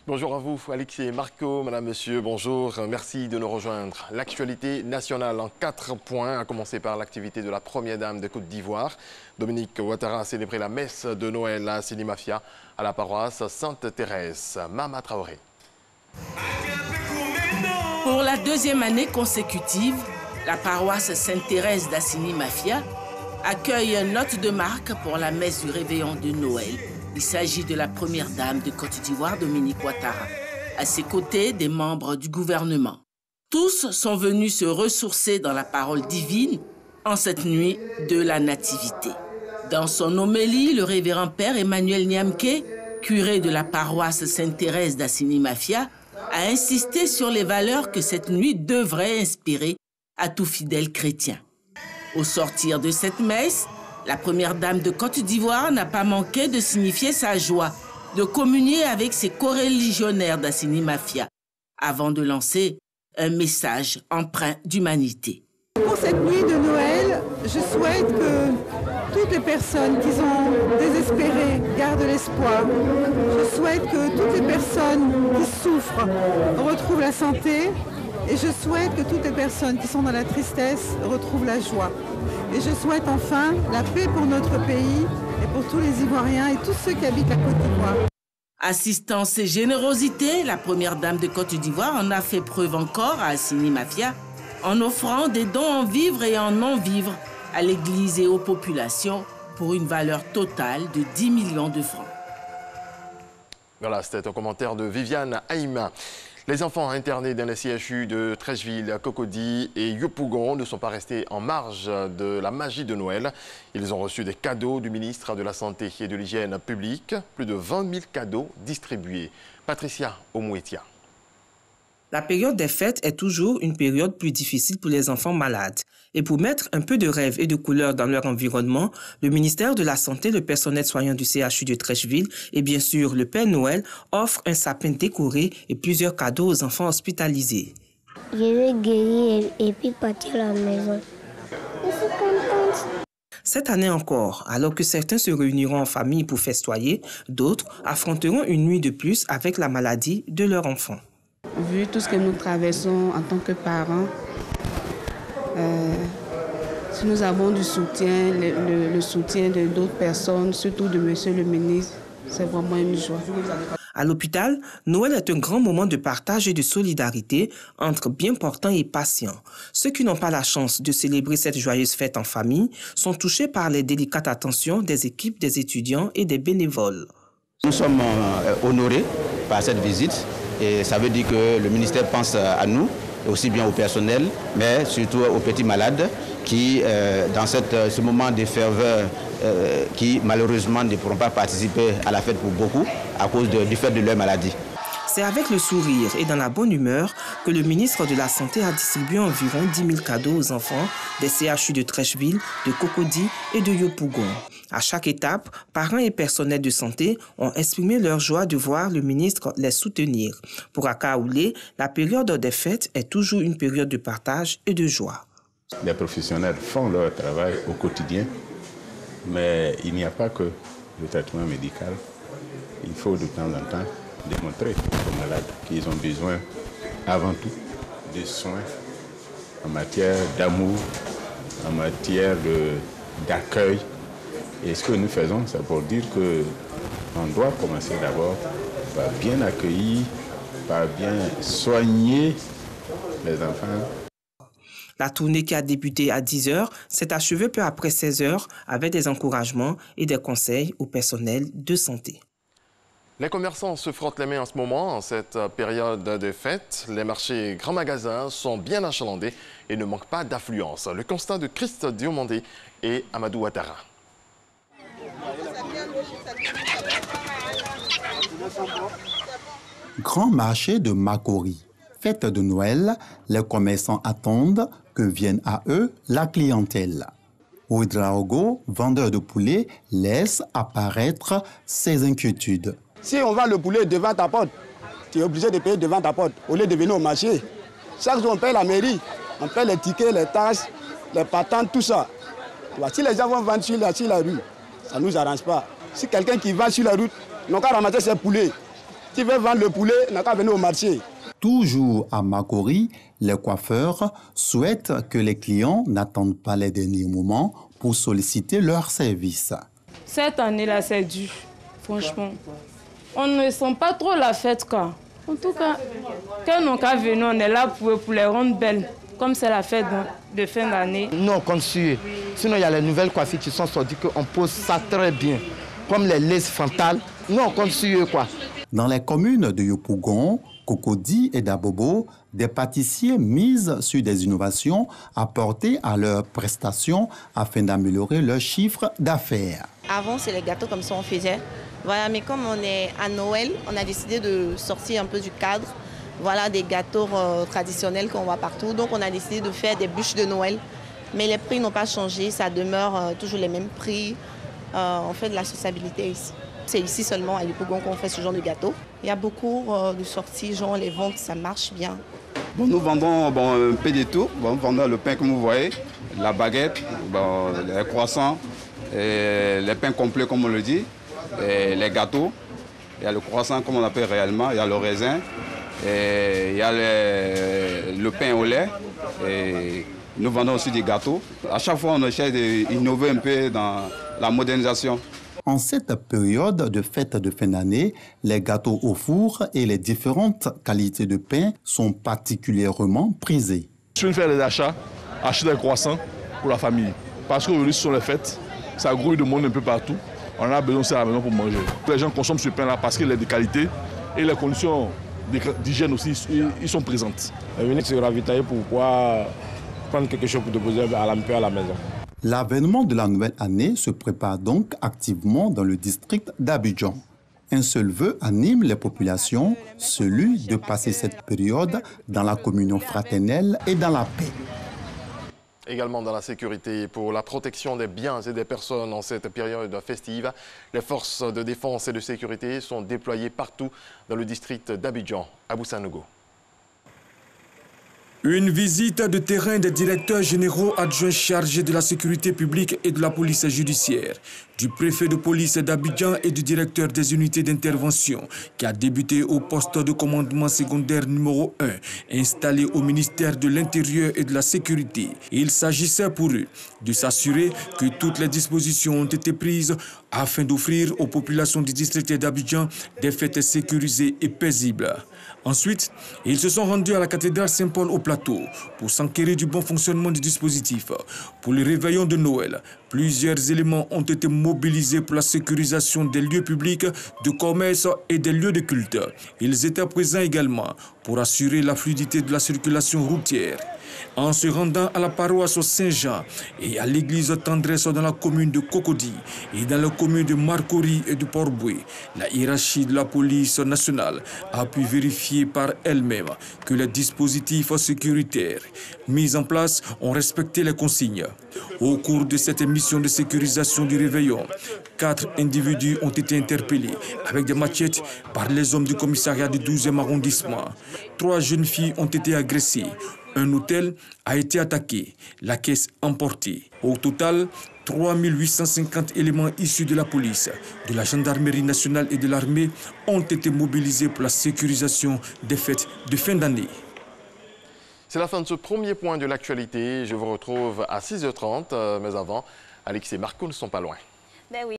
Bonjour à vous, Alexis et Marco, madame, monsieur, bonjour. Merci de nous rejoindre. L'actualité nationale en 4 points, à commencer par l'activité de la première dame de Côte d'Ivoire. Dominique Ouattara a célébré la messe de Noël à Assini Mafia à la paroisse Sainte-Thérèse. Mama Traoré. Pour la 2e année consécutive, la paroisse Sainte-Thérèse d'Assini Mafia accueille une note de marque pour la messe du réveillon de Noël. Il s'agit de la première dame de Côte d'Ivoire, Dominique Ouattara. À ses côtés, des membres du gouvernement. Tous sont venus se ressourcer dans la parole divine en cette nuit de la Nativité. Dans son homélie, le révérend père Emmanuel Niamke, curé de la paroisse Sainte-Thérèse d'Assini Mafia, a insisté sur les valeurs que cette nuit devrait inspirer à tout fidèle chrétien. Au sortir de cette messe, la première dame de Côte d'Ivoire n'a pas manqué de signifier sa joie de communier avec ses coreligionnaires d'Assini Mafia avant de lancer un message empreint d'humanité. Pour cette nuit de Noël, je souhaite que toutes les personnes qui sont désespérées gardent l'espoir. Je souhaite que toutes les personnes qui souffrent retrouvent la santé. Et je souhaite que toutes les personnes qui sont dans la tristesse retrouvent la joie. Et je souhaite enfin la paix pour notre pays et pour tous les Ivoiriens et tous ceux qui habitent la Côte d'Ivoire. Assistance et générosité, la première dame de Côte d'Ivoire en a fait preuve encore à Assini Mafia en offrant des dons en vivres et en non-vivres à l'Église et aux populations pour une valeur totale de 10 millions de francs. Voilà, c'était un commentaire de Viviane Haïma. Les enfants internés dans les CHU de Treichville, Cocody et Yopougon ne sont pas restés en marge de la magie de Noël. Ils ont reçu des cadeaux du ministre de la Santé et de l'Hygiène publique. Plus de 20 000 cadeaux distribués. Patricia Omouetia. La période des fêtes est toujours une période plus difficile pour les enfants malades. Et pour mettre un peu de rêve et de couleur dans leur environnement, le ministère de la Santé, le personnel soignant du CHU de Treichville et bien sûr le Père Noël offrent un sapin décoré et plusieurs cadeaux aux enfants hospitalisés. Je vais guérir et puis partir à la maison. Je suis contente. Cette année encore, alors que certains se réuniront en famille pour festoyer, d'autres affronteront une nuit de plus avec la maladie de leur enfant. Vu tout ce que nous traversons en tant que parents, si nous avons du soutien, le soutien de d'autres personnes, surtout de monsieur le ministre, c'est vraiment une joie. À l'hôpital, Noël est un grand moment de partage et de solidarité entre bien portants et patients. Ceux qui n'ont pas la chance de célébrer cette joyeuse fête en famille sont touchés par les délicates attentions des équipes, des étudiants et des bénévoles. Nous sommes honorés par cette visite. Et ça veut dire que le ministère pense à nous, aussi bien au personnel, mais surtout aux petits malades qui, dans ce moment de ferveur, qui malheureusement ne pourront pas participer à la fête pour beaucoup à cause du fait de leur maladie. C'est avec le sourire et dans la bonne humeur que le ministre de la Santé a distribué environ 10 000 cadeaux aux enfants des CHU de Treichville, de Cocody et de Yopougon. À chaque étape, parents et personnels de santé ont exprimé leur joie de voir le ministre les soutenir. Pour Akaoulé, la période des fêtes est toujours une période de partage et de joie. Les professionnels font leur travail au quotidien, mais il n'y a pas que le traitement médical. Il faut de temps en temps démontrer aux malades qu'ils ont besoin avant tout de soins en matière d'amour, en matière d'accueil. Et ce que nous faisons, c'est pour dire qu'on doit commencer d'abord par bien accueillir, par bien soigner les enfants. La tournée qui a débuté à 10h s'est achevée peu après 16h avec des encouragements et des conseils au personnel de santé. Les commerçants se frottent les mains en ce moment, en cette période de fête. Les marchés grands magasins sont bien achalandés et ne manquent pas d'affluence. Le constat de Christ Diomandé et Amadou Ouattara. Grand marché de Makori. Fête de Noël, les commerçants attendent que vienne à eux la clientèle. Ouedraogo, vendeur de poulet, laisse apparaître ses inquiétudes. Si on vend le poulet devant ta porte, tu es obligé de payer devant ta porte au lieu de venir au marché. Chaque jour, on paye la mairie, on paye les tickets, les taxes, les patentes, tout ça. Si les gens vont vendre sur la rue, ça ne nous arrange pas. Si quelqu'un qui va sur la route, n'a qu'à ramasser ses poulets Tu veux vendre le poulet, n'a qu'à venir au marché. Toujours à Makori, les coiffeurs souhaitent que les clients n'attendent pas les derniers moments pour solliciter leurs services. Cette année-là, c'est dur, franchement. On ne sent pas trop la fête, quoi. En tout cas, quand on est venu, on est là pour les rendre belles. Comme c'est la fête de fin d'année. Nous, on compte sur eux. Sinon, il y a les nouvelles coiffures qui sont sorties qu'on pose ça très bien. Comme les laces frontales. Nous, on compte sur eux, quoi. Dans les communes de Yopougon, Cocody et Dabobo, des pâtissiers misent sur des innovations apportées à leurs prestations afin d'améliorer leur chiffre d'affaires. Avant, c'est les gâteaux comme ça on faisait. Voilà, mais comme on est à Noël, on a décidé de sortir un peu du cadre. Voilà, des gâteaux traditionnels qu'on voit partout. Donc, on a décidé de faire des bûches de Noël. Mais les prix n'ont pas changé, ça demeure toujours les mêmes prix. On fait de la sociabilité ici. C'est ici seulement à Yopougon qu'on fait ce genre de gâteau. Il y a beaucoup de sorties, genre les ventes, ça marche bien. Bon, nous vendons un peu de tout. Bon, nous vendons le pain comme vous voyez, la baguette, les croissants, et les pains complets comme on le dit, et les gâteaux. Il y a le croissant comme on l'appelle réellement, il y a le raisin, et il y a le pain au lait. Et nous vendons aussi des gâteaux. À chaque fois, on essaie d'innover un peu dans la modernisation. En cette période de fête de fin d'année, les gâteaux au four et les différentes qualités de pain sont particulièrement prisés. Je viens faire des achats, acheter des croissants pour la famille. Parce qu'aujourd'hui, ce sont les fêtes, ça grouille de monde un peu partout. On a besoin de ça à la maison pour manger. Les gens consomment ce pain-là parce qu'il est de qualité et les conditions d'hygiène aussi, ils sont présentes. Venez se ravitailler pour pouvoir prendre quelque chose pour déposer à la maison. L'avènement de la nouvelle année se prépare donc activement dans le district d'Abidjan. Un seul vœu anime les populations, celui de passer cette période dans la communion fraternelle et dans la paix. Également dans la sécurité, pour la protection des biens et des personnes en cette période festive, les forces de défense et de sécurité sont déployées partout dans le district d'Abidjan, à Boussanogo. Une visite de terrain des directeurs généraux adjoints chargés de la sécurité publique et de la police judiciaire, du préfet de police d'Abidjan et du directeur des unités d'intervention qui a débuté au poste de commandement secondaire numéro 1 installé au ministère de l'Intérieur et de la Sécurité. Il s'agissait pour eux de s'assurer que toutes les dispositions ont été prises afin d'offrir aux populations du district d'Abidjan des fêtes sécurisées et paisibles. Ensuite, ils se sont rendus à la cathédrale Saint-Paul au Plateau pour s'enquérir du bon fonctionnement du dispositif. Pour le réveillon de Noël, plusieurs éléments ont été mobilisés pour la sécurisation des lieux publics, de commerce et des lieux de culte. Ils étaient présents également pour assurer la fluidité de la circulation routière. En se rendant à la paroisse Saint-Jean et à l'église Tendresse dans la commune de Cocody et dans la commune de Marcory et de Port-Boué, la hiérarchie de la police nationale a pu vérifier par elle-même que les dispositifs sécuritaires mis en place ont respecté les consignes. Au cours de cette mission de sécurisation du réveillon, 4 individus ont été interpellés avec des machettes par les hommes du commissariat du 12e arrondissement. 3 jeunes filles ont été agressées. Un hôtel a été attaqué, la caisse emportée. Au total, 3850 éléments issus de la police, de la gendarmerie nationale et de l'armée ont été mobilisés pour la sécurisation des fêtes de fin d'année. C'est la fin de ce premier point de l'actualité. Je vous retrouve à 6h30, mais avant, Alix et Marco ne sont pas loin. Ben oui.